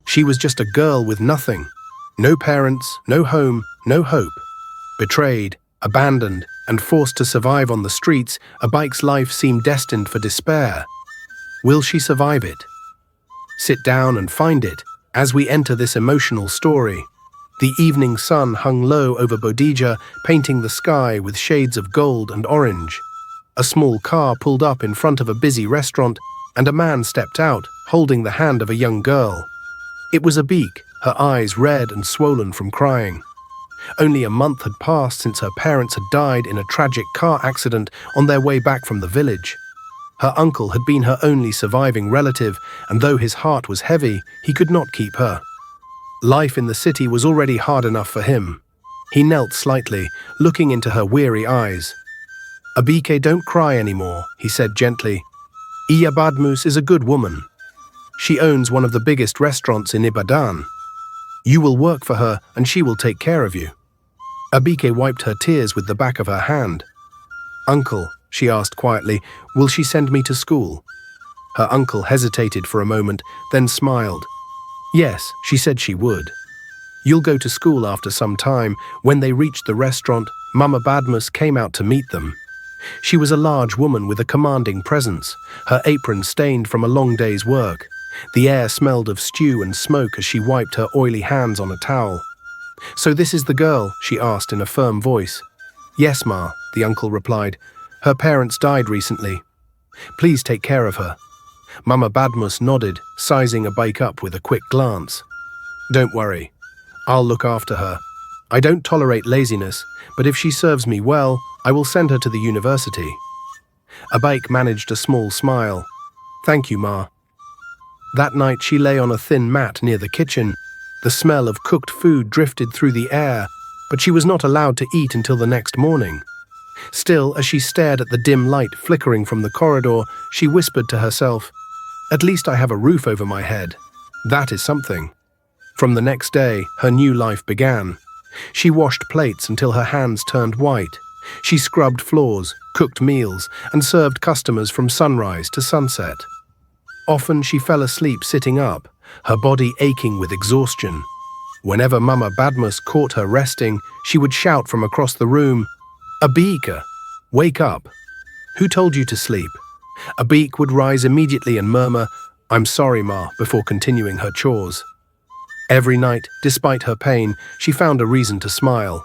She was just a girl with nothing. No parents, no home, no hope. Betrayed, abandoned, and forced to survive on the streets, Abike's life seemed destined for despair. Will she survive it? Sit down and find it as we enter this emotional story. The evening sun hung low over Bodija, painting the sky with shades of gold and orange. A small car pulled up in front of a busy restaurant, and a man stepped out, holding the hand of a young girl. It was Abike, her eyes red and swollen from crying. Only a month had passed since her parents had died in a tragic car accident on their way back from the village. Her uncle had been her only surviving relative, and though his heart was heavy, he could not keep her. Life in the city was already hard enough for him. He knelt slightly, looking into her weary eyes. "Abike, don't cry anymore," he said gently. "Iya Badmus is a good woman. She owns one of the biggest restaurants in Ibadan. You will work for her and she will take care of you." Abike wiped her tears with the back of her hand. "Uncle," she asked quietly, "will she send me to school?" Her uncle hesitated for a moment, then smiled. "Yes," she said she would. "You'll go to school after some time." When they reached the restaurant, Mama Badmus came out to meet them. She was a large woman with a commanding presence, her apron stained from a long day's work. The air smelled of stew and smoke as she wiped her oily hands on a towel. "So this is the girl?" she asked in a firm voice. "Yes, Ma," the uncle replied. "Her parents died recently. Please take care of her." Mama Badmus nodded, sizing Abike up with a quick glance. "Don't worry. I'll look after her. I don't tolerate laziness, but if she serves me well, I will send her to the university." Abike managed a small smile. "Thank you, Ma." That night she lay on a thin mat near the kitchen. The smell of cooked food drifted through the air, but she was not allowed to eat until the next morning. Still, as she stared at the dim light flickering from the corridor, she whispered to herself, "At least I have a roof over my head. That is something." From the next day, her new life began. She washed plates until her hands turned white. She scrubbed floors, cooked meals, and served customers from sunrise to sunset. Often she fell asleep sitting up, her body aching with exhaustion. Whenever Mama Badmus caught her resting, she would shout from across the room, "Abike, wake up! Who told you to sleep?" Abike would rise immediately and murmur, "I'm sorry, Ma," before continuing her chores. Every night, despite her pain, she found a reason to smile.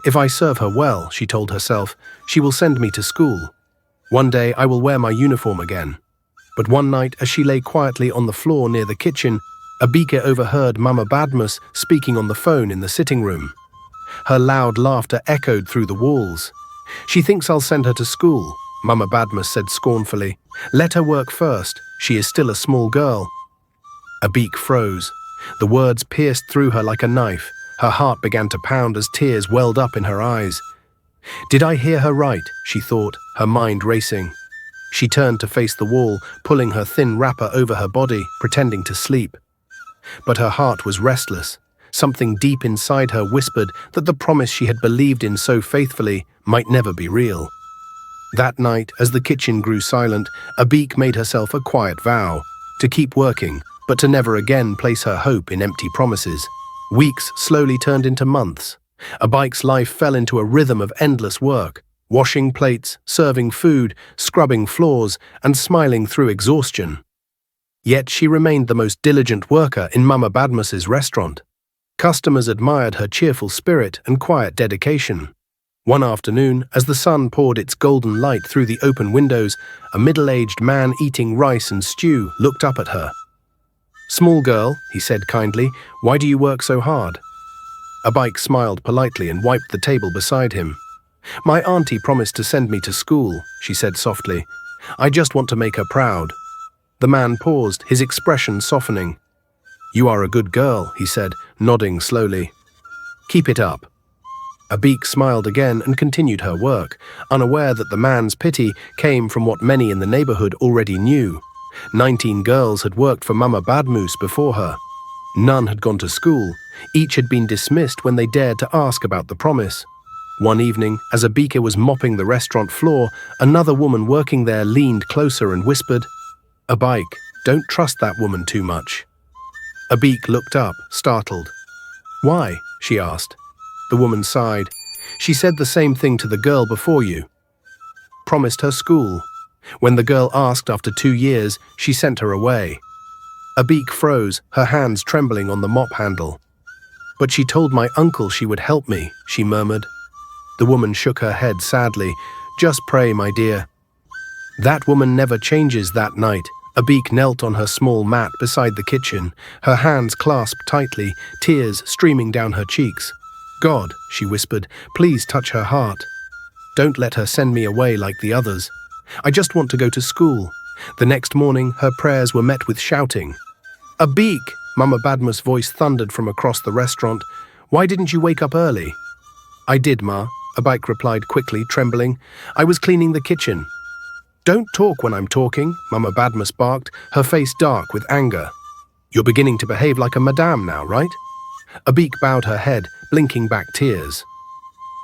"If I serve her well," she told herself, "she will send me to school. One day I will wear my uniform again." But one night, as she lay quietly on the floor near the kitchen, Abike overheard Mama Badmus speaking on the phone in the sitting room. Her loud laughter echoed through the walls. "She thinks I'll send her to school," Mama Badmus said scornfully. "Let her work first. She is still a small girl." Abike froze. The words pierced through her like a knife. Her heart began to pound as tears welled up in her eyes. "Did I hear her right?" she thought, her mind racing. She turned to face the wall, pulling her thin wrapper over her body, pretending to sleep. But her heart was restless. Something deep inside her whispered that the promise she had believed in so faithfully might never be real. That night, as the kitchen grew silent, Abike made herself a quiet vow to keep working, but to never again place her hope in empty promises. Weeks slowly turned into months. Abike's life fell into a rhythm of endless work, washing plates, serving food, scrubbing floors, and smiling through exhaustion. Yet she remained the most diligent worker in Mama Badmus's restaurant. Customers admired her cheerful spirit and quiet dedication. One afternoon, as the sun poured its golden light through the open windows, a middle-aged man eating rice and stew looked up at her. "Small girl," he said kindly, "why do you work so hard?" Abike smiled politely and wiped the table beside him. "My auntie promised to send me to school," she said softly. "I just want to make her proud." The man paused, his expression softening. "You are a good girl," he said, nodding slowly. "Keep it up." Abike smiled again and continued her work, unaware that the man's pity came from what many in the neighborhood already knew. 19 girls had worked for Mama Badmus before her. None had gone to school. Each had been dismissed when they dared to ask about the promise. One evening, as Abike was mopping the restaurant floor, another woman working there leaned closer and whispered, "Abike, don't trust that woman too much." Abike looked up, startled. "Why?" she asked. The woman sighed. "She said the same thing to the girl before you. Promised her school. When the girl asked after 2 years, she sent her away." Abike froze, her hands trembling on the mop handle. "But she told my uncle she would help me," she murmured. The woman shook her head sadly. "Just pray, my dear." That woman never changes. That night, Abike knelt on her small mat beside the kitchen, her hands clasped tightly, tears streaming down her cheeks. "God," she whispered, "please touch her heart. Don't let her send me away like the others. I just want to go to school." The next morning, her prayers were met with shouting. "Abike!" Mama Badmus' voice thundered from across the restaurant. "Why didn't you wake up early?" "I did, Ma," Abike replied quickly, trembling. "I was cleaning the kitchen." "Don't talk when I'm talking," Mama Badmus barked, her face dark with anger. "You're beginning to behave like a madame now, right?" Abike bowed her head, blinking back tears.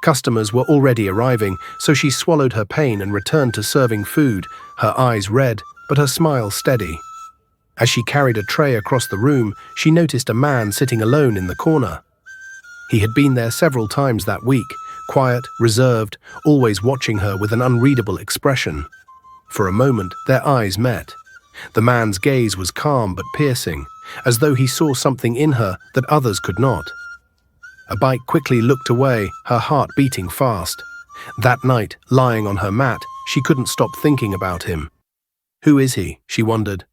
Customers were already arriving, so she swallowed her pain and returned to serving food, her eyes red, but her smile steady. As she carried a tray across the room, she noticed a man sitting alone in the corner. He had been there several times that week, quiet, reserved, always watching her with an unreadable expression. For a moment, their eyes met. The man's gaze was calm but piercing, as though he saw something in her that others could not. Abike quickly looked away, her heart beating fast. That night, lying on her mat, she couldn't stop thinking about him. "Who is he?" she wondered.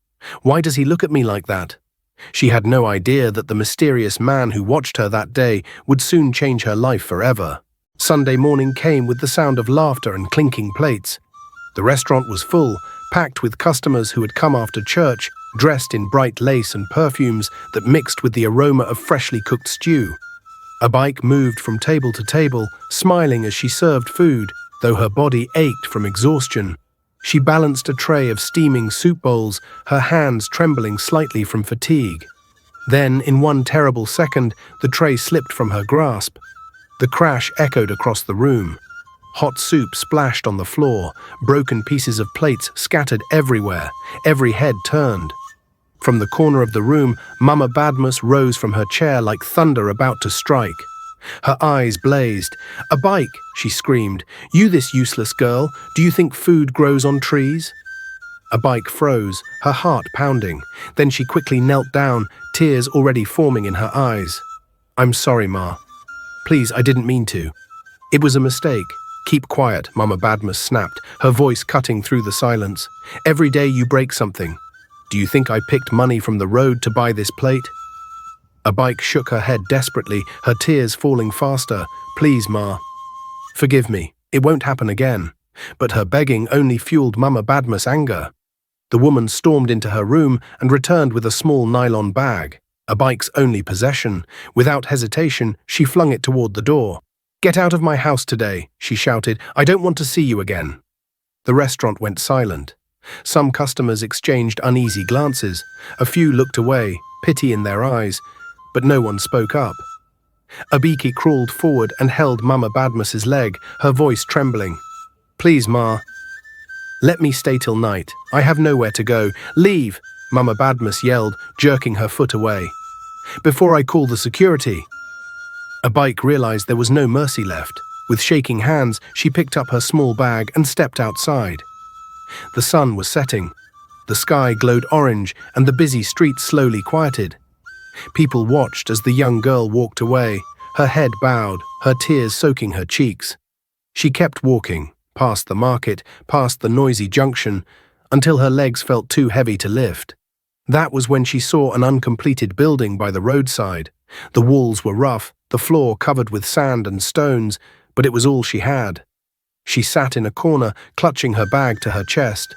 "Why does he look at me like that?" She had no idea that the mysterious man who watched her that day would soon change her life forever. Sunday morning came with the sound of laughter and clinking plates. The restaurant was full, packed with customers who had come after church, dressed in bright lace and perfumes that mixed with the aroma of freshly cooked stew. Abike moved from table to table, smiling as she served food, though her body ached from exhaustion. She balanced a tray of steaming soup bowls, her hands trembling slightly from fatigue. Then, in one terrible second, the tray slipped from her grasp. The crash echoed across the room. Hot soup splashed on the floor, broken pieces of plates scattered everywhere, every head turned. From the corner of the room, Mama Badmus rose from her chair like thunder about to strike. Her eyes blazed. "Abike," she screamed, "you this useless girl, do you think food grows on trees?" Abike froze, her heart pounding. Then she quickly knelt down, tears already forming in her eyes. "I'm sorry, Ma. Please, I didn't mean to. It was a mistake." "Keep quiet," Mama Badmus snapped, her voice cutting through the silence. "Every day you break something. Do you think I picked money from the road to buy this plate?" Abike shook her head desperately, her tears falling faster. "Please, Ma. Forgive me. It won't happen again." But her begging only fueled Mama Badmus' anger. The woman stormed into her room and returned with a small nylon bag, Abike's only possession. Without hesitation, she flung it toward the door. "Get out of my house today," she shouted. "I don't want to see you again." The restaurant went silent. Some customers exchanged uneasy glances. A few looked away, pity in their eyes, but no one spoke up. Abike crawled forward and held Mama Badmus's leg, her voice trembling. "Please, Ma. Let me stay till night. I have nowhere to go. Leave!" Mama Badmus yelled, jerking her foot away. "Before I call the security." Abike realized there was no mercy left. With shaking hands, she picked up her small bag and stepped outside. The sun was setting. The sky glowed orange and the busy streets slowly quieted. People watched as the young girl walked away, her head bowed, her tears soaking her cheeks. She kept walking, past the market, past the noisy junction, until her legs felt too heavy to lift. That was when she saw an uncompleted building by the roadside. The walls were rough, the floor covered with sand and stones, but it was all she had. She sat in a corner, clutching her bag to her chest.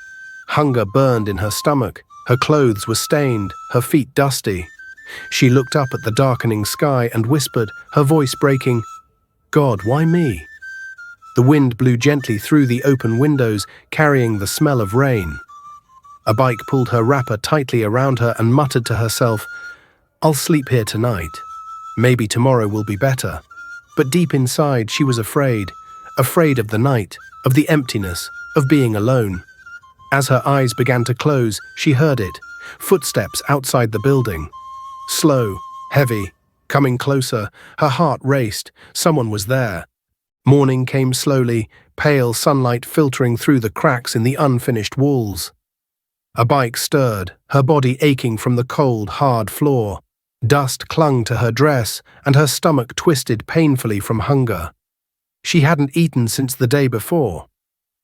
Hunger burned in her stomach. Her clothes were stained, her feet dusty. She looked up at the darkening sky and whispered, her voice breaking, "God, why me?" The wind blew gently through the open windows, carrying the smell of rain. Abike pulled her wrapper tightly around her and muttered to herself, "I'll sleep here tonight. Maybe tomorrow will be better." But deep inside she was afraid of the night, of the emptiness, of being alone. As her eyes began to close, she heard it, footsteps outside the building. Slow, heavy, coming closer, her heart raced. Someone was there. Morning came slowly, pale sunlight filtering through the cracks in the unfinished walls. Abike stirred, her body aching from the cold, hard floor. Dust clung to her dress, and her stomach twisted painfully from hunger. She hadn't eaten since the day before.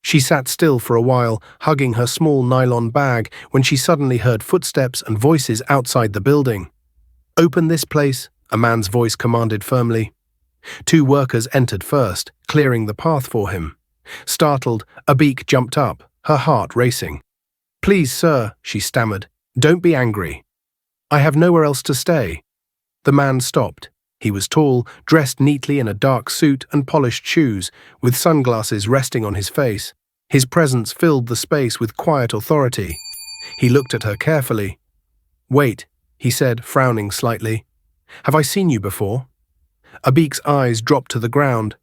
She sat still for a while, hugging her small nylon bag, when she suddenly heard footsteps and voices outside the building. "Open this place," a man's voice commanded firmly. 2 workers entered first, clearing the path for him. Startled, Abike jumped up, her heart racing. "Please, sir," she stammered, "don't be angry. I have nowhere else to stay." The man stopped. He was tall, dressed neatly in a dark suit and polished shoes, with sunglasses resting on his face. His presence filled the space with quiet authority. He looked at her carefully. "Wait," he said, frowning slightly. "Have I seen you before?" Abike's eyes dropped to the ground.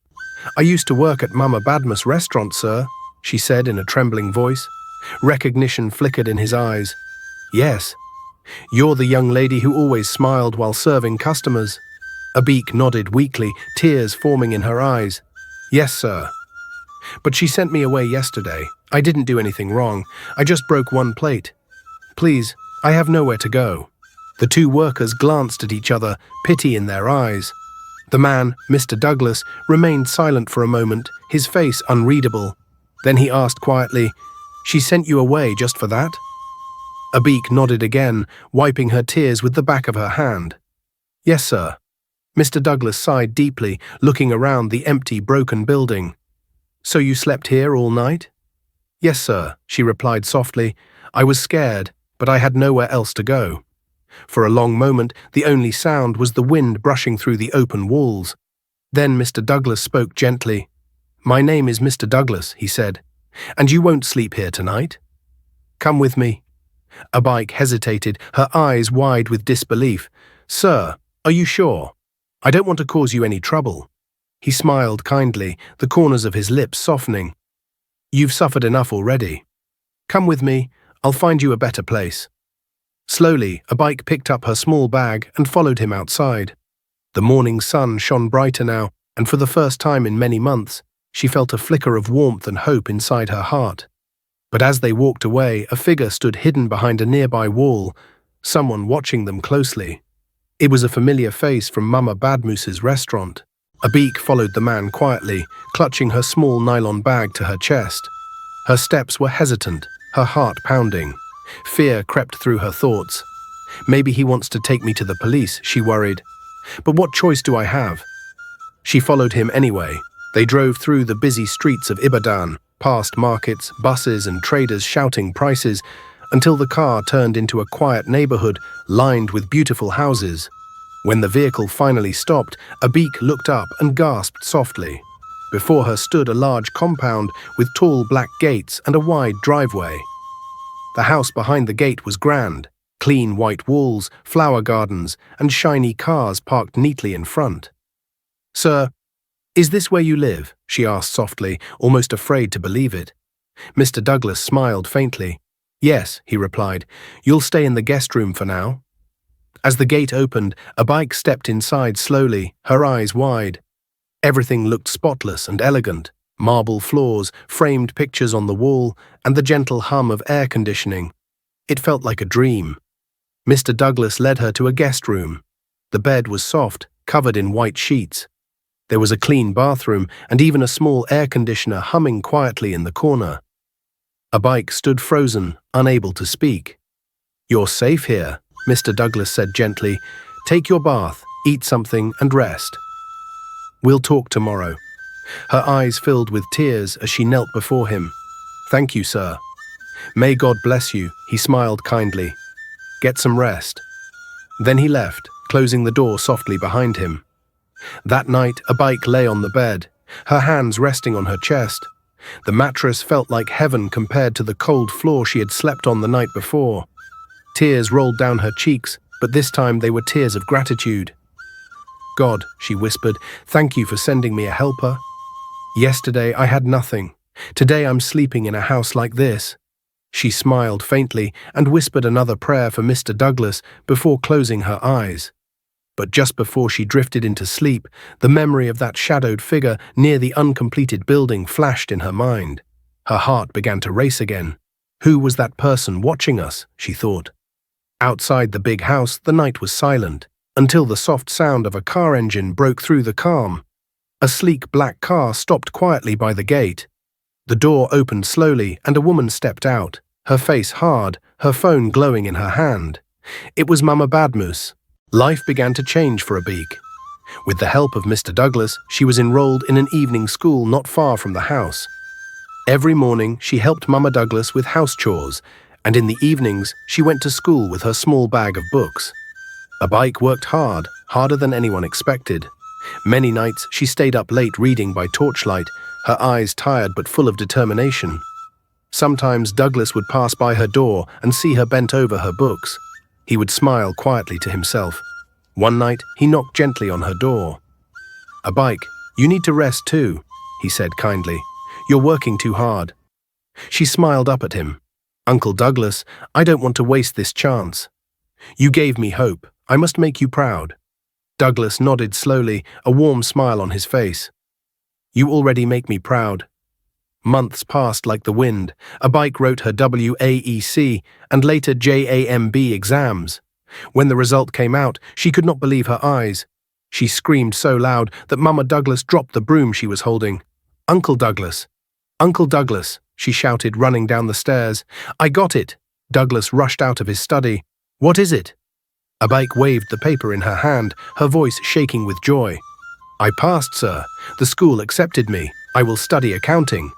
"I used to work at Mama Badmus restaurant, sir," she said in a trembling voice. Recognition flickered in his eyes. "Yes. You're the young lady who always smiled while serving customers." Abike nodded weakly, tears forming in her eyes. "Yes, sir. But she sent me away yesterday. I didn't do anything wrong. I just broke 1 plate. Please, I have nowhere to go." The 2 workers glanced at each other, pity in their eyes. The man, Mr. Douglas, remained silent for a moment, his face unreadable. Then he asked quietly, "She sent you away just for that?" Abike nodded again, wiping her tears with the back of her hand. "Yes, sir." Mr. Douglas sighed deeply, looking around the empty, broken building. "So you slept here all night?" "Yes, sir," she replied softly. "I was scared, but I had nowhere else to go." For a long moment, the only sound was the wind brushing through the open walls. Then Mr. Douglas spoke gently. "My name is Mr. Douglas," he said, "and you won't sleep here tonight. Come with me." Abike hesitated, her eyes wide with disbelief. "Sir, are you sure? I don't want to cause you any trouble." He smiled kindly, the corners of his lips softening. "You've suffered enough already. Come with me, I'll find you a better place." Slowly, Abike picked up her small bag and followed him outside. The morning sun shone brighter now, and for the first time in many months, she felt a flicker of warmth and hope inside her heart. But as they walked away, a figure stood hidden behind a nearby wall, someone watching them closely. It was a familiar face from Mama Badmus's restaurant. Abike followed the man quietly, clutching her small nylon bag to her chest. Her steps were hesitant, her heart pounding. Fear crept through her thoughts. "Maybe he wants to take me to the police," she worried. "But what choice do I have?" She followed him anyway. They drove through the busy streets of Ibadan, past markets, buses and traders shouting prices, until the car turned into a quiet neighborhood lined with beautiful houses. When the vehicle finally stopped, Abike looked up and gasped softly. Before her stood a large compound with tall black gates and a wide driveway. The house behind the gate was grand, clean white walls, flower gardens, and shiny cars parked neatly in front. "Sir, is this where you live?" she asked softly, almost afraid to believe it. Mr. Douglas smiled faintly. "Yes," he replied. "You'll stay in the guest room for now." As the gate opened, Abike stepped inside slowly, her eyes wide. Everything looked spotless and elegant. Marble floors, framed pictures on the wall, and the gentle hum of air conditioning. It felt like a dream. Mr. Douglas led her to a guest room. The bed was soft, covered in white sheets. There was a clean bathroom and even a small air conditioner humming quietly in the corner. Abike stood frozen, unable to speak. "You're safe here," Mr. Douglas said gently. "Take your bath, eat something, and rest. We'll talk tomorrow." Her eyes filled with tears as she knelt before him. "Thank you, sir." "May God bless you," he smiled kindly. "Get some rest." Then he left, closing the door softly behind him. That night, Abike lay on the bed, her hands resting on her chest. The mattress felt like heaven compared to the cold floor she had slept on the night before. Tears rolled down her cheeks, but this time they were tears of gratitude. "God," she whispered, "thank you for sending me a helper. Yesterday I had nothing. Today I'm sleeping in a house like this. She smiled faintly and whispered another prayer for Mr. Douglas before closing her eyes. But just before she drifted into sleep, the memory of that shadowed figure near the uncompleted building flashed in her mind. Her heart began to race again. Who was that person watching us, she thought. Outside the big house, the night was silent, until the soft sound of a car engine broke through the calm. A sleek black car stopped quietly by the gate. The door opened slowly and a woman stepped out, her face hard, her phone glowing in her hand. It was Mama Badmus. Life began to change for Abike. With the help of Mr. Douglas, she was enrolled in an evening school not far from the house. Every morning, she helped Mama Douglas with house chores, and in the evenings, she went to school with her small bag of books. Abike worked hard, harder than anyone expected. Many nights, she stayed up late reading by torchlight, her eyes tired but full of determination. Sometimes Douglas would pass by her door and see her bent over her books. He would smile quietly to himself. One night, he knocked gently on her door. "Abike, you need to rest too," he said kindly. "You're working too hard." She smiled up at him. "Uncle Douglas, I don't want to waste this chance. You gave me hope. I must make you proud." Douglas nodded slowly, a warm smile on his face. "You already make me proud." Months passed like the wind. Abike wrote her WAEC and later JAMB exams. When the result came out, she could not believe her eyes. She screamed so loud that Mama Douglas dropped the broom she was holding. "Uncle Douglas! Uncle Douglas!" she shouted, running down the stairs. "I got it!" Douglas rushed out of his study. "What is it?" Abike waved the paper in her hand, her voice shaking with joy. "I passed, sir. The school accepted me. I will study accounting."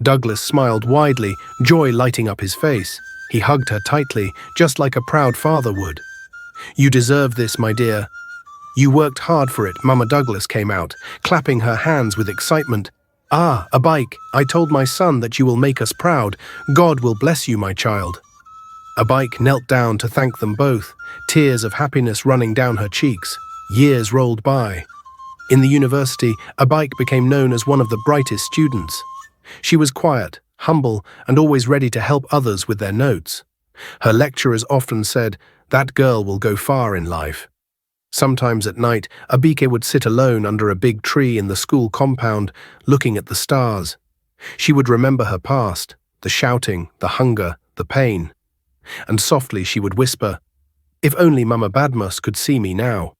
Douglas smiled widely, joy lighting up his face. He hugged her tightly, just like a proud father would. "You deserve this, my dear. You worked hard for it." Mama Douglas came out, clapping her hands with excitement. "Ah, Abike, I told my son that you will make us proud. God will bless you, my child." Abike knelt down to thank them both, tears of happiness running down her cheeks. Years rolled by. In the university, Abike became known as one of the brightest students. She was quiet, humble, and always ready to help others with their notes. Her lecturers often said, "That girl will go far in life." Sometimes at night, Abike would sit alone under a big tree in the school compound, looking at the stars. She would remember her past, the shouting, the hunger, the pain. And softly she would whisper, "If only Mama Badmus could see me now."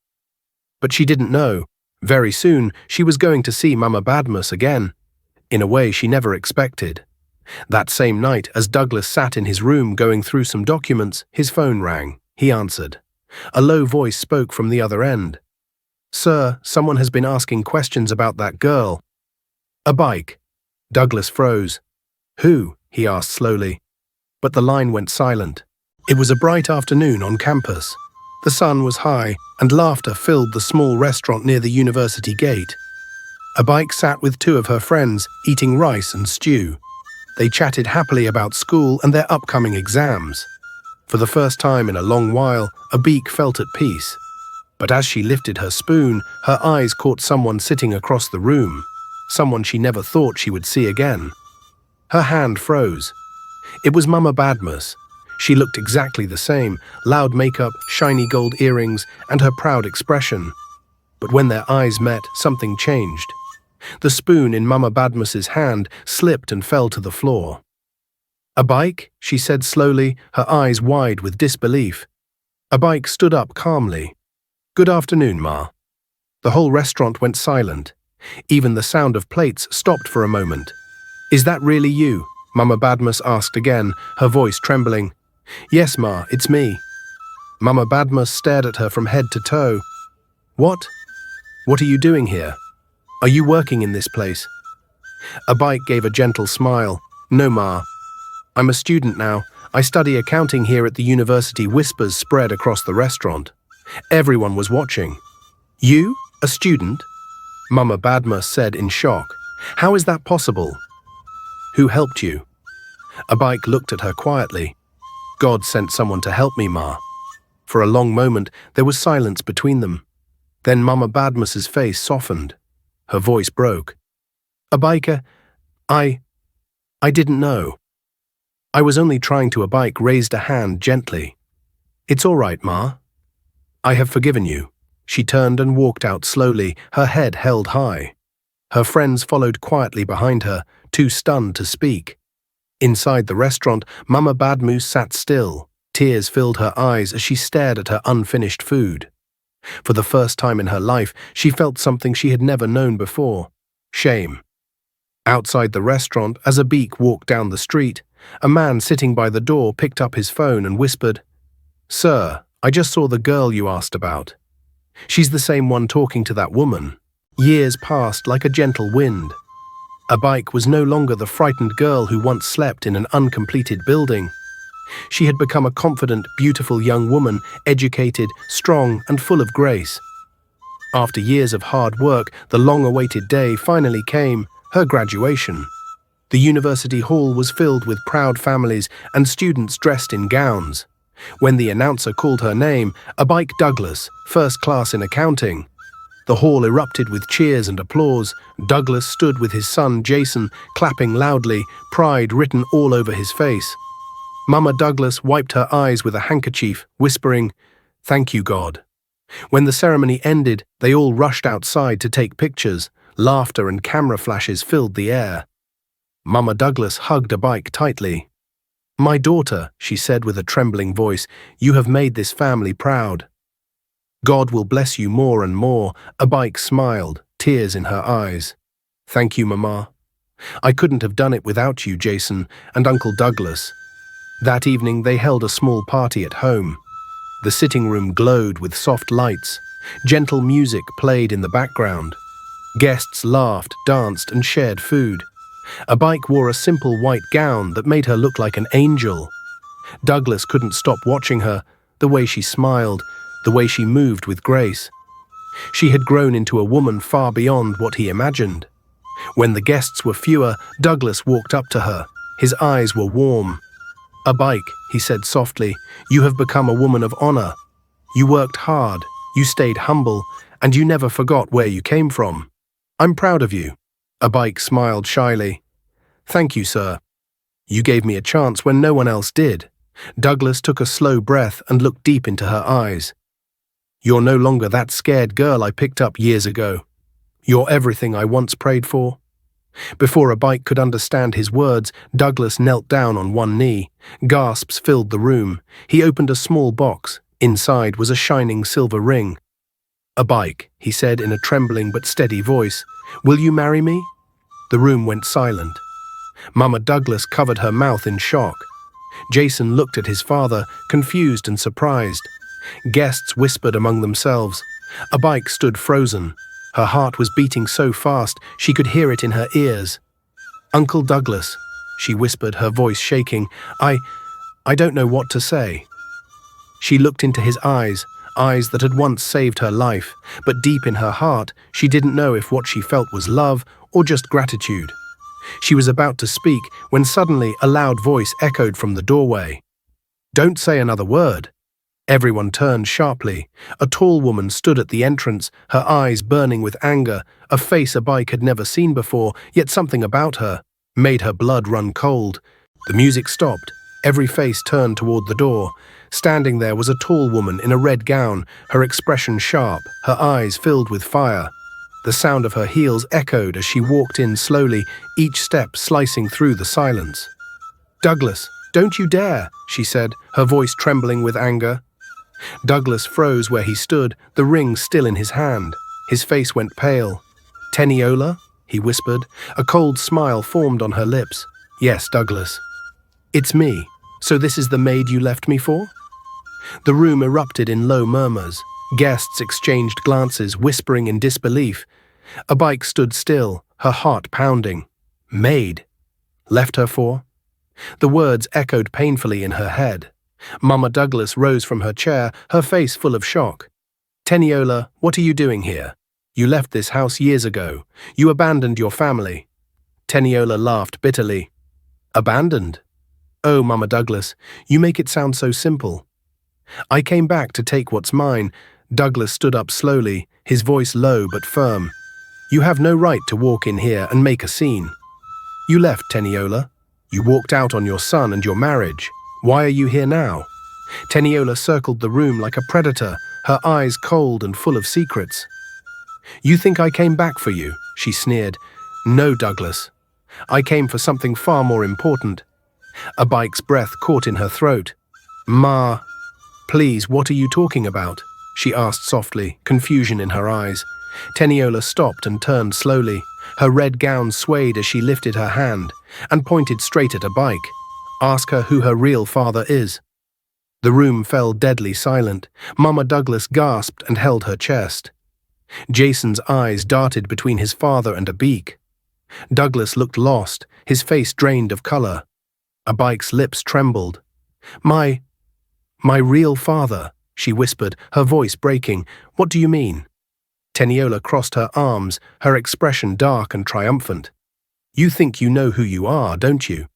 But she didn't know. Very soon, she was going to see Mama Badmus again, in a way she never expected. That same night, as Douglas sat in his room going through some documents, his phone rang. He answered. A low voice spoke from the other end. "Sir, someone has been asking questions about that girl." "Abike." Douglas froze. "Who?" he asked slowly. But the line went silent. It was a bright afternoon on campus. The sun was high, and laughter filled the small restaurant near the university gate. Abike sat with two of her friends, eating rice and stew. They chatted happily about school and their upcoming exams. For the first time in a long while, Abike felt at peace. But as she lifted her spoon, her eyes caught someone sitting across the room, someone she never thought she would see again. Her hand froze. It was Mama Badmus. She looked exactly the same, loud makeup, shiny gold earrings, and her proud expression. But when their eyes met, something changed. The spoon in Mama Badmus's hand slipped and fell to the floor. "Abike?" she said slowly, her eyes wide with disbelief. Abike stood up calmly. "Good afternoon, Ma." The whole restaurant went silent. Even the sound of plates stopped for a moment. "Is that really you?" Mama Badmus asked again, her voice trembling. "Yes, Ma, it's me." Mama Badmus stared at her from head to toe. "What? What are you doing here? Are you working in this place?" Abike gave a gentle smile. "No, Ma. I'm a student now. I study accounting here at the university." Whispers spread across the restaurant. Everyone was watching. "You? A student?" Mama Badmus said in shock. "How is that possible?" "Who helped you?" Abike looked at her quietly. "God sent someone to help me, Ma." For a long moment, there was silence between them. Then Mama Badmus's face softened. Her voice broke. "Abike, I didn't know." I was only trying to. Abike raised a hand gently. It's all right, Ma. I have forgiven you. She turned and walked out slowly, her head held high. Her friends followed quietly behind her, too stunned to speak. Inside the restaurant, Mama Badmoose sat still. Tears filled her eyes as she stared at her unfinished food. For the first time in her life, she felt something she had never known before: shame. Outside the restaurant, as Abike walked down the street, a man sitting by the door picked up his phone and whispered, "Sir, I just saw the girl you asked about. She's the same one talking to that woman." Years passed like a gentle wind. Abike was no longer the frightened girl who once slept in an uncompleted building. She had become a confident, beautiful young woman, educated, strong, and full of grace. After years of hard work, the long-awaited day finally came: her graduation. The university hall was filled with proud families and students dressed in gowns. When the announcer called her name, Abike Douglas, first class in accounting. The hall erupted with cheers and applause. Douglas stood with his son Jason, clapping loudly, pride written all over his face. Mama Douglas wiped her eyes with a handkerchief, whispering, "Thank you, God." When the ceremony ended, they all rushed outside to take pictures. Laughter and camera flashes filled the air. Mama Douglas hugged Abike tightly. "My daughter," she said with a trembling voice, "you have made this family proud." "God will bless you more and more." Abike smiled, tears in her eyes. "Thank you, Mama. I couldn't have done it without you, Jason, and Uncle Douglas." That evening they held a small party at home. The sitting room glowed with soft lights. Gentle music played in the background. Guests laughed, danced, and shared food. Abike wore a simple white gown that made her look like an angel. Douglas couldn't stop watching her, the way she smiled, the way she moved with grace. She had grown into a woman far beyond what he imagined. When the guests were fewer, Douglas walked up to her. His eyes were warm. "Abike," he said softly, "you have become a woman of honor. You worked hard, you stayed humble, and you never forgot where you came from. I'm proud of you." Abike smiled shyly. "Thank you, sir. You gave me a chance when no one else did." Douglas took a slow breath and looked deep into her eyes. "You're no longer that scared girl I picked up years ago. You're everything I once prayed for." Before Abike could understand his words, Douglas knelt down on one knee. Gasps filled the room. He opened a small box. Inside was a shining silver ring. "Abike," he said in a trembling but steady voice, "will you marry me?" The room went silent. Mama Douglas covered her mouth in shock. Jason looked at his father, confused and surprised. Guests whispered among themselves. Abike stood frozen. Her heart was beating so fast she could hear it in her ears. "Uncle Douglas," she whispered, her voice shaking, I don't know what to say." She looked into his eyes that had once saved her life, but deep in her heart, she didn't know if what she felt was love or just gratitude. She was about to speak when suddenly a loud voice echoed from the doorway. "Don't say another word." Everyone turned sharply. A tall woman stood at the entrance, her eyes burning with anger, a face Abike had never seen before, yet something about her made her blood run cold. The music stopped. Every face turned toward the door. Standing there was a tall woman in a red gown, her expression sharp, her eyes filled with fire. The sound of her heels echoed as she walked in slowly, each step slicing through the silence. "Douglas, don't you dare," she said, her voice trembling with anger. Douglas froze where he stood, the ring still in his hand. His face went pale. "Teniola?" he whispered. A cold smile formed on her lips. "Yes, Douglas." "It's me. So this is the maid you left me for?" The room erupted in low murmurs. Guests exchanged glances, whispering in disbelief. Abike stood still, her heart pounding. "Maid? Left her for?" The words echoed painfully in her head. Mama Douglas rose from her chair, her face full of shock. "Teniola, what are you doing here? You left this house years ago. You abandoned your family." Teniola laughed bitterly. "Abandoned? Oh, Mama Douglas, you make it sound so simple." "I came back to take what's mine." Douglas stood up slowly, his voice low but firm. "You have no right to walk in here and make a scene. You left, Teniola. You walked out on your son and your marriage. Why are you here now? Teniola circled the room like a predator, her eyes cold and full of secrets. You think I came back for you? She sneered. No, Douglas. I came for something far more important. Abike's breath caught in her throat. Ma, please, what are you talking about? She asked softly, confusion in her eyes. Teniola stopped and turned slowly. Her red gown swayed as she lifted her hand and pointed straight at Abike. Ask her who her real father is. The room fell deadly silent. Mama Douglas gasped and held her chest. Jason's eyes darted between his father and Abike. Douglas looked lost, his face drained of color. Abike's lips trembled. My real father, she whispered, her voice breaking. What do you mean? Teniola crossed her arms, her expression dark and triumphant. You think you know who you are, don't you?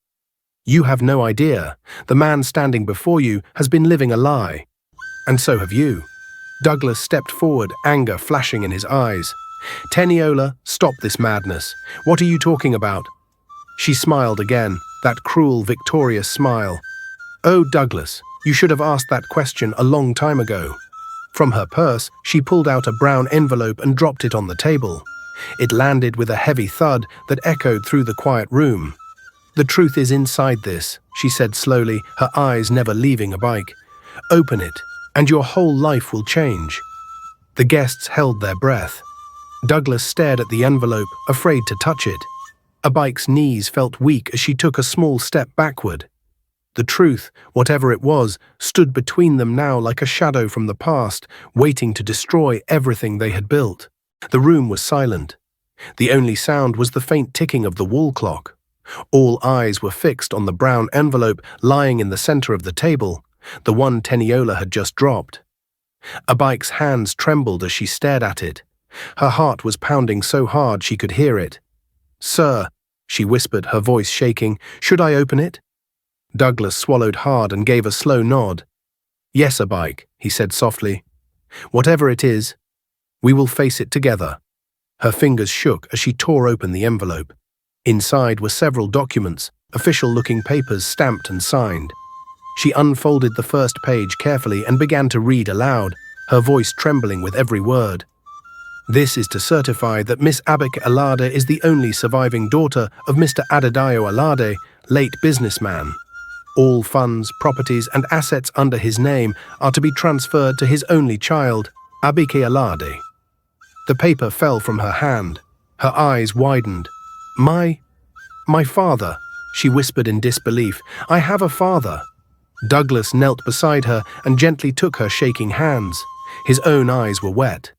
You have no idea. The man standing before you has been living a lie. And so have you. Douglas stepped forward, anger flashing in his eyes. Teniola, stop this madness. What are you talking about? She smiled again, that cruel, victorious smile. Oh, Douglas, you should have asked that question a long time ago. From her purse, she pulled out a brown envelope and dropped it on the table. It landed with a heavy thud that echoed through the quiet room. The truth is inside this, she said slowly, her eyes never leaving Abike. Open it, and your whole life will change. The guests held their breath. Douglas stared at the envelope, afraid to touch it. Abike's knees felt weak as she took a small step backward. The truth, whatever it was, stood between them now like a shadow from the past, waiting to destroy everything they had built. The room was silent. The only sound was the faint ticking of the wall clock. All eyes were fixed on the brown envelope lying in the center of the table, the one Teniola had just dropped. Abike's hands trembled as she stared at it. Her heart was pounding so hard she could hear it. Sir, she whispered, her voice shaking, should I open it? Douglas swallowed hard and gave a slow nod. Yes, Abike, he said softly. Whatever it is, we will face it together. Her fingers shook as she tore open the envelope. Inside were several documents, official-looking papers stamped and signed. She unfolded the first page carefully and began to read aloud, her voice trembling with every word. This is to certify that Miss Abike Alade is the only surviving daughter of Mr. Adedayo Alade, late businessman. All funds, properties, and assets under his name are to be transferred to his only child, Abike Alade. The paper fell from her hand. Her eyes widened. My father, she whispered in disbelief. I have a father. Douglas knelt beside her and gently took her shaking hands. His own eyes were wet.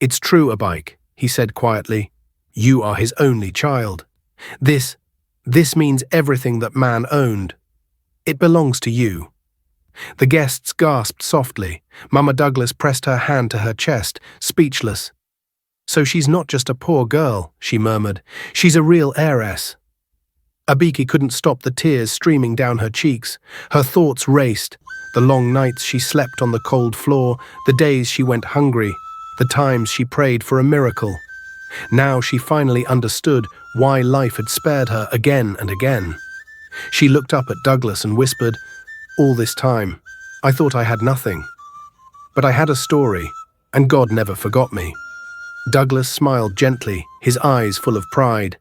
It's true, Abike, he said quietly. You are his only child. This means everything that man owned. It belongs to you. The guests gasped softly. Mama Douglas pressed her hand to her chest, speechless. So she's not just a poor girl, she murmured. She's a real heiress. Abike couldn't stop the tears streaming down her cheeks. Her thoughts raced. The long nights she slept on the cold floor, the days she went hungry, the times she prayed for a miracle. Now she finally understood why life had spared her again and again. She looked up at Douglas and whispered, all this time, I thought I had nothing. But I had a story, and God never forgot me. Douglas smiled gently, his eyes full of pride.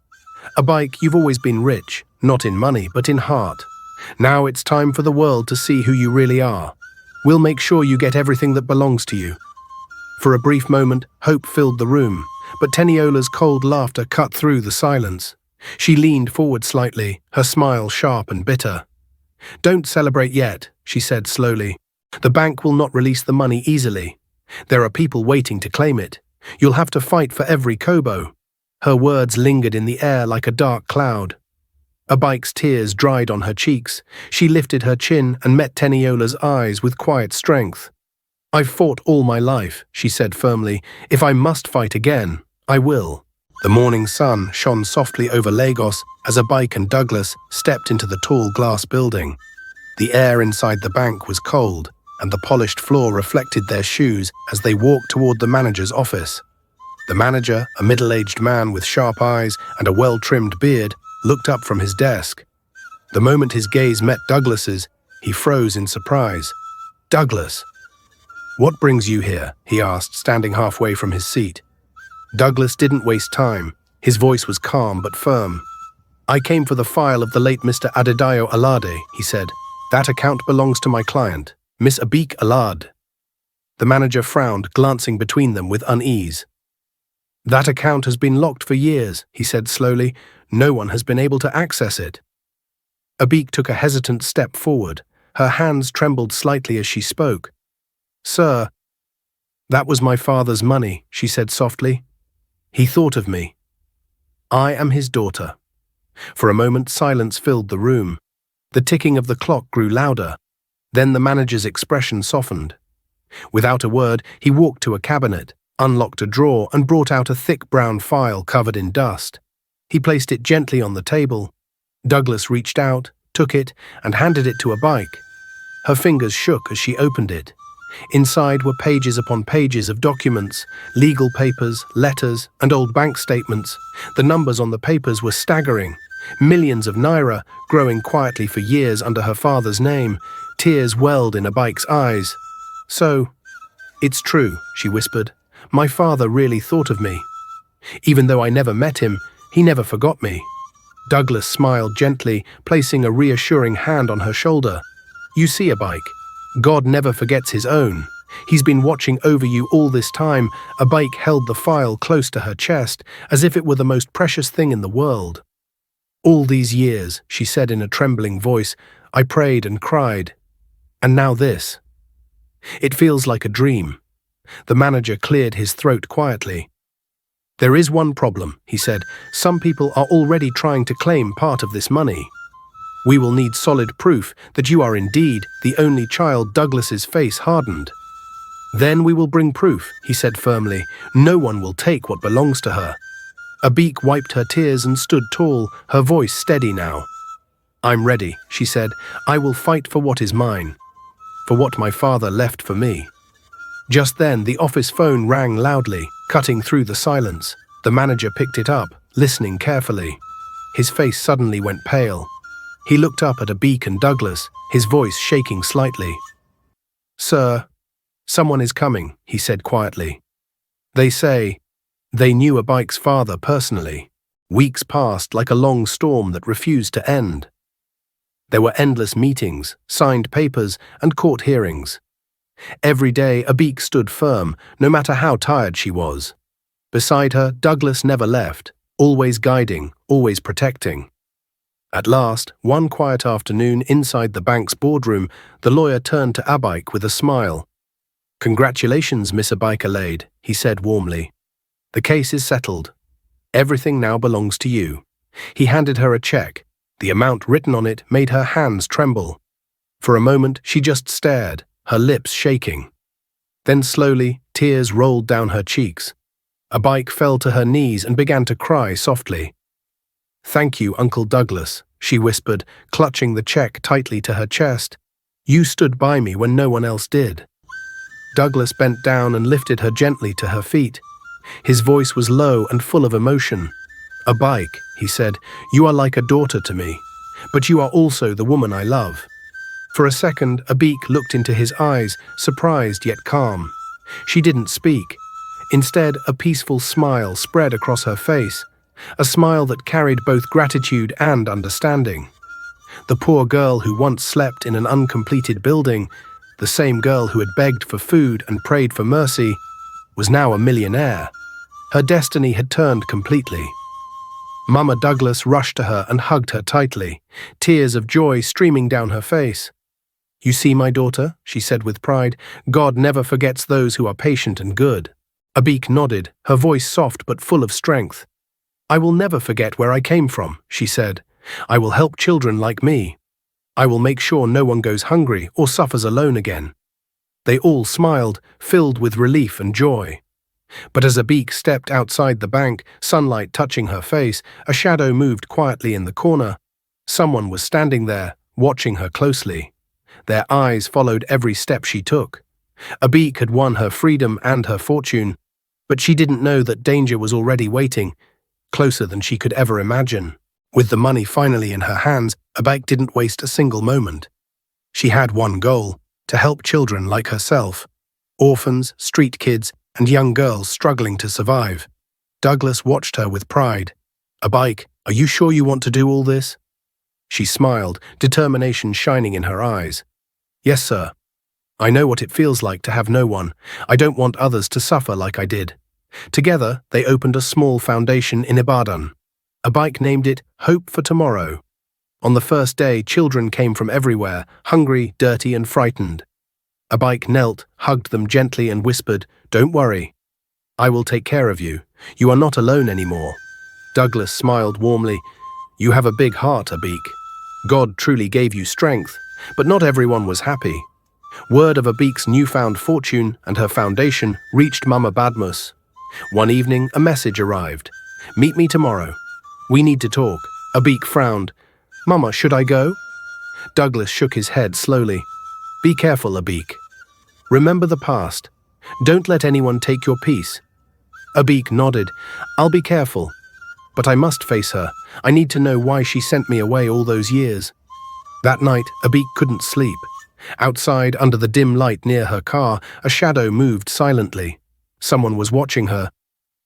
Abike, you've always been rich, not in money, but in heart. Now it's time for the world to see who you really are. We'll make sure you get everything that belongs to you. For a brief moment, hope filled the room, but Teniola's cold laughter cut through the silence. She leaned forward slightly, her smile sharp and bitter. Don't celebrate yet, she said slowly. The bank will not release the money easily. There are people waiting to claim it. You'll have to fight for every kobo. Her words lingered in the air like a dark cloud. Abike's tears dried on her cheeks. She lifted her chin and met Teniola's eyes with quiet strength. I've fought all my life, she said firmly. If I must fight again, I will. The morning sun shone softly over Lagos as Abike and Douglas stepped into the tall glass building. The air inside the bank was cold, and the polished floor reflected their shoes as they walked toward the manager's office. The manager, a middle-aged man with sharp eyes and a well-trimmed beard, looked up from his desk. The moment his gaze met Douglas's, he froze in surprise. "Douglas, what brings you here?" he asked, standing halfway from his seat. Douglas didn't waste time. His voice was calm but firm. "I came for the file of the late Mr. Adedayo Alade," he said. "That account belongs to my client, Miss Abike Alade." The manager frowned, glancing between them with unease. "That account has been locked for years," he said slowly. "No one has been able to access it." Abike took a hesitant step forward. Her hands trembled slightly as she spoke. "Sir, that was my father's money," she said softly. "He thought of me. I am his daughter." For a moment, silence filled the room. The ticking of the clock grew louder. Then the manager's expression softened. Without a word, he walked to a cabinet, unlocked a drawer, and brought out a thick brown file covered in dust. He placed it gently on the table. Douglas reached out, took it, and handed it to Abike. Her fingers shook as she opened it. Inside were pages upon pages of documents, legal papers, letters, and old bank statements. The numbers on the papers were staggering. Millions of naira, growing quietly for years under her father's name. Tears welled in Abike's eyes. "So, it's true," she whispered. "My father really thought of me. Even though I never met him, he never forgot me." Douglas smiled gently, placing a reassuring hand on her shoulder. "You see, Abike, God never forgets his own. He's been watching over you all this time." Abike held the file close to her chest, as if it were the most precious thing in the world. "All these years," she said in a trembling voice, "I prayed and cried. And now this. It feels like a dream." The manager cleared his throat quietly. "There is one problem," he said. "Some people are already trying to claim part of this money. We will need solid proof that you are indeed the only child." Douglas's face hardened. "Then we will bring proof," he said firmly. "No one will take what belongs to her." Abike wiped her tears and stood tall, her voice steady now. "I'm ready," she said. "I will fight for what is mine, for what my father left for me." Just then, the office phone rang loudly, cutting through the silence. The manager picked it up, listening carefully. His face suddenly went pale. He looked up at Abike and Douglas, his voice shaking slightly. "Sir, someone is coming," he said quietly. "They say they knew Abike's father personally." Weeks passed like a long storm that refused to end. There were endless meetings, signed papers, and court hearings. Every day, Abike stood firm, no matter how tired she was. Beside her, Douglas never left, always guiding, always protecting. At last, one quiet afternoon inside the bank's boardroom, the lawyer turned to Abike with a smile. "Congratulations, Miss Abike Alade," he said warmly. "The case is settled. Everything now belongs to you." He handed her a check. The amount written on it made her hands tremble. For a moment, she just stared, her lips shaking. Then slowly, tears rolled down her cheeks. Abike fell to her knees and began to cry softly. "Thank you, Uncle Douglas," she whispered, clutching the check tightly to her chest. "You stood by me when no one else did." Douglas bent down and lifted her gently to her feet. His voice was low and full of emotion. "Abike," he said, "you are like a daughter to me, but you are also the woman I love." For a second, Abike looked into his eyes, surprised yet calm. She didn't speak. Instead, a peaceful smile spread across her face, a smile that carried both gratitude and understanding. The poor girl who once slept in an uncompleted building, the same girl who had begged for food and prayed for mercy, was now a millionaire. Her destiny had turned completely. Mama Douglas rushed to her and hugged her tightly, tears of joy streaming down her face. "You see, my daughter," she said with pride, "God never forgets those who are patient and good." Abike nodded, her voice soft but full of strength. "I will never forget where I came from," she said. "I will help children like me. I will make sure no one goes hungry or suffers alone again." They all smiled, filled with relief and joy. But as Abike stepped outside the bank, sunlight touching her face, a shadow moved quietly in the corner. Someone was standing there, watching her closely. Their eyes followed every step she took. Abike had won her freedom and her fortune, but she didn't know that danger was already waiting, closer than she could ever imagine. With the money finally in her hands, Abike didn't waste a single moment. She had one goal: to help children like herself, orphans, street kids, and young girls struggling to survive. Douglas watched her with pride. "Abike, are you sure you want to do all this?" She smiled, determination shining in her eyes. "Yes, sir. I know what it feels like to have no one. I don't want others to suffer like I did." Together, they opened a small foundation in Ibadan. Abike named it Hope for Tomorrow. On the first day, children came from everywhere, hungry, dirty, and frightened. Abike knelt, hugged them gently, and whispered, "Don't worry. I will take care of you. You are not alone anymore." Douglas smiled warmly. "You have a big heart, Abike. God truly gave you strength, but not everyone was happy." Word of Abike's newfound fortune and her foundation reached Mama Badmus. One evening, a message arrived. "Meet me tomorrow. We need to talk." Abike frowned. "Mama, should I go?" Douglas shook his head slowly. "Be careful, Abike. Remember the past. Don't let anyone take your peace." Abike nodded. "I'll be careful. But I must face her. I need to know why she sent me away all those years." That night, Abike couldn't sleep. Outside, under the dim light near her car, a shadow moved silently. Someone was watching her.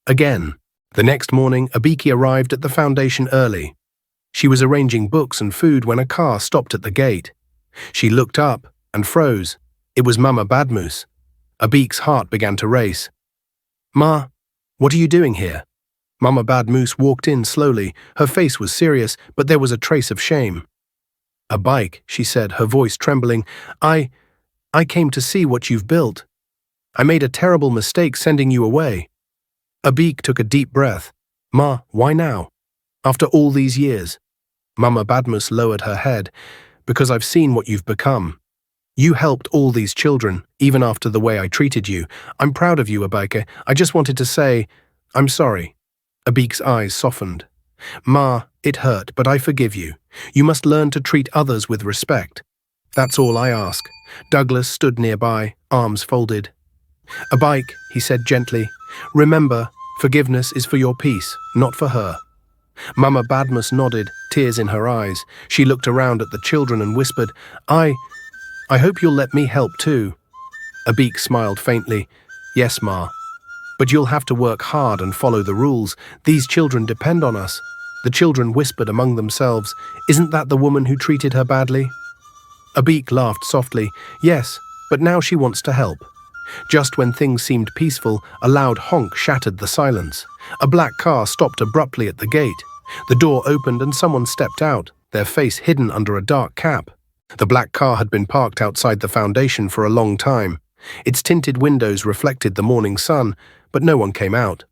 Again. The next morning, Abike arrived at the foundation early. She was arranging books and food when a car stopped at the gate. She looked up and froze. It was Mama Badmus. Abike's heart began to race. "Ma, what are you doing here?" Mama Badmus walked in slowly. Her face was serious, but there was a trace of shame. "Abike," she said, her voice trembling, I came to see what you've built. I made a terrible mistake sending you away." Abike took a deep breath. "Ma, why now? After all these years?" Mama Badmus lowered her head. "Because I've seen what you've become. You helped all these children, even after the way I treated you. I'm proud of you, Abike. I just wanted to say, I'm sorry." Abike's eyes softened. "Ma, it hurt, but I forgive you. You must learn to treat others with respect. That's all I ask." Douglas stood nearby, arms folded. "Abike," he said gently, "remember, forgiveness is for your peace, not for her." Mama Badmus nodded, tears in her eyes. She looked around at the children and whispered, I hope you'll let me help too." Abike smiled faintly. "Yes, Ma. But you'll have to work hard and follow the rules. These children depend on us." The children whispered among themselves, "Isn't that the woman who treated her badly?" Abike laughed softly. "Yes, but now she wants to help." Just when things seemed peaceful, a loud honk shattered the silence. A black car stopped abruptly at the gate. The door opened and someone stepped out, their face hidden under a dark cap. The black car had been parked outside the foundation for a long time. Its tinted windows reflected the morning sun, but no one came out.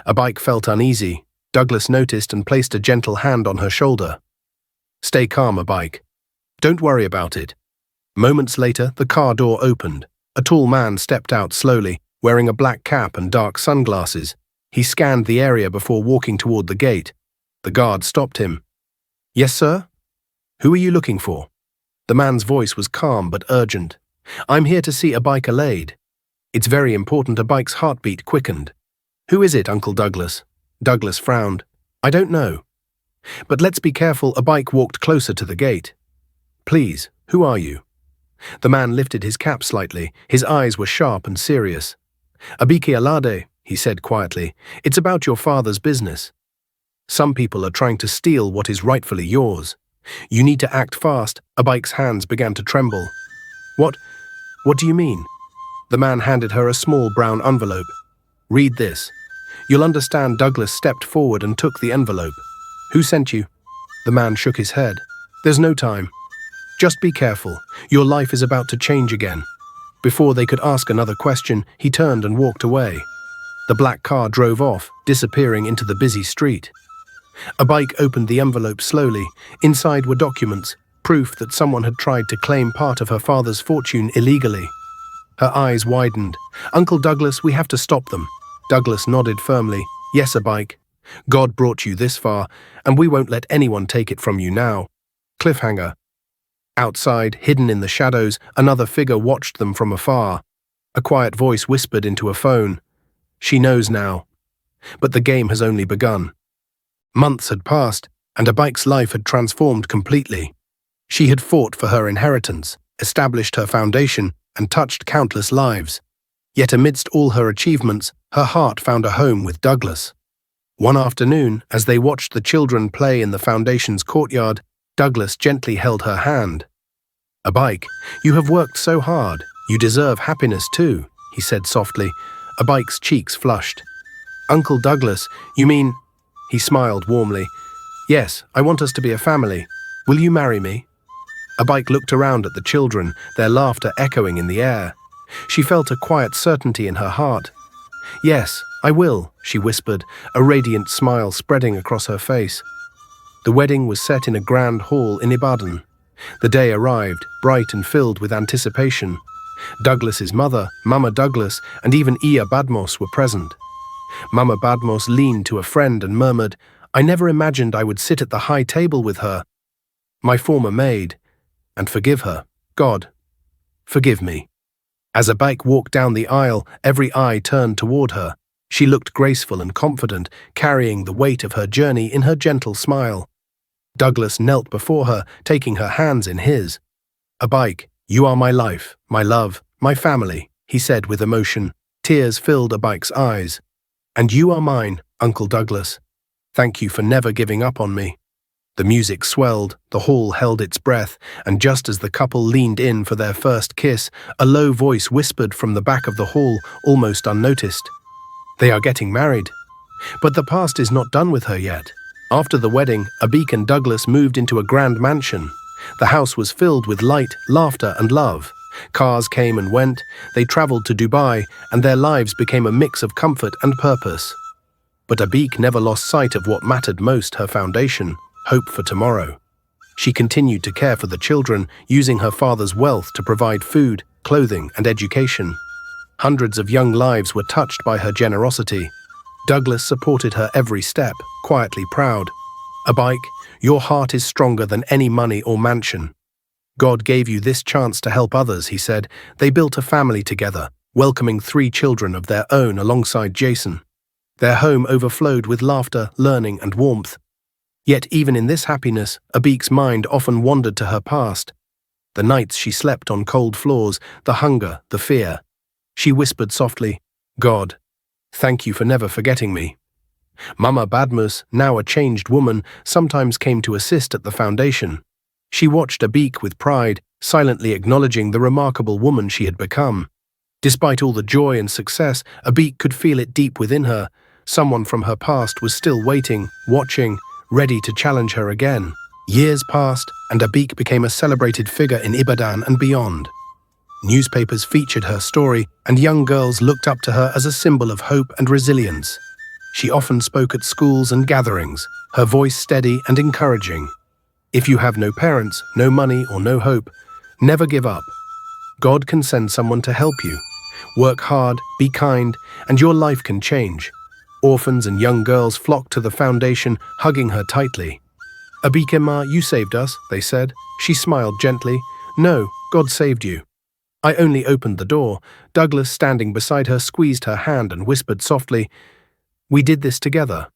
Abike felt uneasy. Douglas noticed and placed a gentle hand on her shoulder. "Stay calm, Abike. Don't worry about it." Moments later, the car door opened. A tall man stepped out slowly, wearing a black cap and dark sunglasses. He scanned the area before walking toward the gate. The guard stopped him. "Yes, sir? Who are you looking for?" The man's voice was calm but urgent. "I'm here to see Abike Maid." "It's very important." Abike's heartbeat quickened. "Who is it, Uncle Douglas?" Douglas frowned. "I don't know. But let's be careful." Abike walked closer to the gate. "Please, who are you?" The man lifted his cap slightly. His eyes were sharp and serious. "Abike Alade," he said quietly. "It's about your father's business. Some people are trying to steal what is rightfully yours. You need to act fast." Abike's hands began to tremble. What do you mean?" The man handed her a small brown envelope. "Read this. You'll understand." Douglas stepped forward and took the envelope. "Who sent you?" The man shook his head. "There's no time. Just be careful. Your life is about to change again." Before they could ask another question, he turned and walked away. The black car drove off, disappearing into the busy street. Abike opened the envelope slowly. Inside were documents, proof that someone had tried to claim part of her father's fortune illegally. Her eyes widened. "Uncle Douglas, we have to stop them." Douglas nodded firmly. "Yes, Abike. God brought you this far, and we won't let anyone take it from you now." Cliffhanger. Outside, hidden in the shadows, another figure watched them from afar. A quiet voice whispered into a phone. "She knows now. But the game has only begun." Months had passed. and Abike's life had transformed completely. She had fought for her inheritance, established her foundation, and touched countless lives. Yet amidst all her achievements, her heart found a home with Douglas. One afternoon, as they watched the children play in the foundation's courtyard, Douglas gently held her hand. "Abike, you have worked so hard. You deserve happiness too," he said softly. Abike's cheeks flushed. "Uncle Douglas, you mean—" He smiled warmly. "Yes, I want us to be a family. Will you marry me?" Abike looked around at the children, their laughter echoing in the air. She felt a quiet certainty in her heart. "Yes, I will," she whispered, a radiant smile spreading across her face. The wedding was set in a grand hall in Ibadan. The day arrived, bright and filled with anticipation. Douglas's mother, Mama Douglas, and even Iya Badmos were present. Mama Badmos leaned to a friend and murmured, "I never imagined I would sit at the high table with her, my former maid, and forgive her. God, forgive me." As Abike walked down the aisle, every eye turned toward her. She looked graceful and confident, carrying the weight of her journey in her gentle smile. Douglas knelt before her, taking her hands in his. "Abike, you are my life, my love, my family," he said with emotion. Tears filled Abike's eyes. "And you are mine, Uncle Douglas. Thank you for never giving up on me." The music swelled, the hall held its breath, and just as the couple leaned in for their first kiss, a low voice whispered from the back of the hall, almost unnoticed. "They are getting married." But the past is not done with her yet. After the wedding, Abike and Douglas moved into a grand mansion. The house was filled with light, laughter, and love. Cars came and went, they traveled to Dubai, and their lives became a mix of comfort and purpose. But Abike never lost sight of what mattered most, her foundation, hope for tomorrow. She continued to care for the children, using her father's wealth to provide food, clothing, and education. Hundreds of young lives were touched by her generosity. Douglas supported her every step, quietly proud. "Abike, your heart is stronger than any money or mansion. God gave you this chance to help others," he said. They built a family together, welcoming 3 children of their own alongside Jason. Their home overflowed with laughter, learning, and warmth. Yet even in this happiness, Abike's mind often wandered to her past. The nights she slept on cold floors, the hunger, the fear. She whispered softly, "God, thank you for never forgetting me." Mama Badmus, now a changed woman, sometimes came to assist at the foundation. She watched Abike with pride, silently acknowledging the remarkable woman she had become. Despite all the joy and success, Abike could feel it deep within her. Someone from her past was still waiting, watching, ready to challenge her again. Years passed, and Abike became a celebrated figure in Ibadan and beyond. Newspapers featured her story, and young girls looked up to her as a symbol of hope and resilience. She often spoke at schools and gatherings, her voice steady and encouraging. If you have no parents, no money, or no hope, never give up. God can send someone to help you. Work hard, be kind, and your life can change. Orphans and young girls flocked to the foundation, hugging her tightly. "Abike Ma, you saved us," they said. She smiled gently. "No, God saved you. I only opened the door." Douglas, standing beside her, squeezed her hand and whispered softly, "We did this together,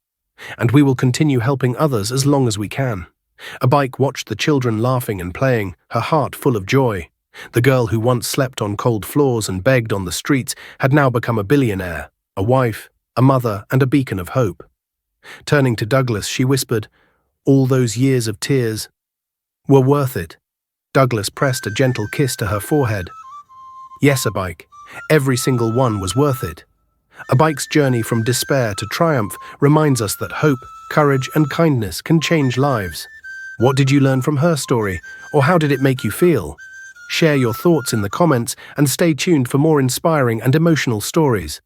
and we will continue helping others as long as we can." Abike watched the children laughing and playing, her heart full of joy. The girl who once slept on cold floors and begged on the streets had now become a billionaire, a wife, a mother, and a beacon of hope. Turning to Douglas, she whispered, "All those years of tears were worth it." Douglas pressed a gentle kiss to her forehead. "Yes, Abike, every single one was worth it." Abike's journey from despair to triumph reminds us that hope, courage, and kindness can change lives. What did you learn from her story, or how did it make you feel? Share your thoughts in the comments and stay tuned for more inspiring and emotional stories.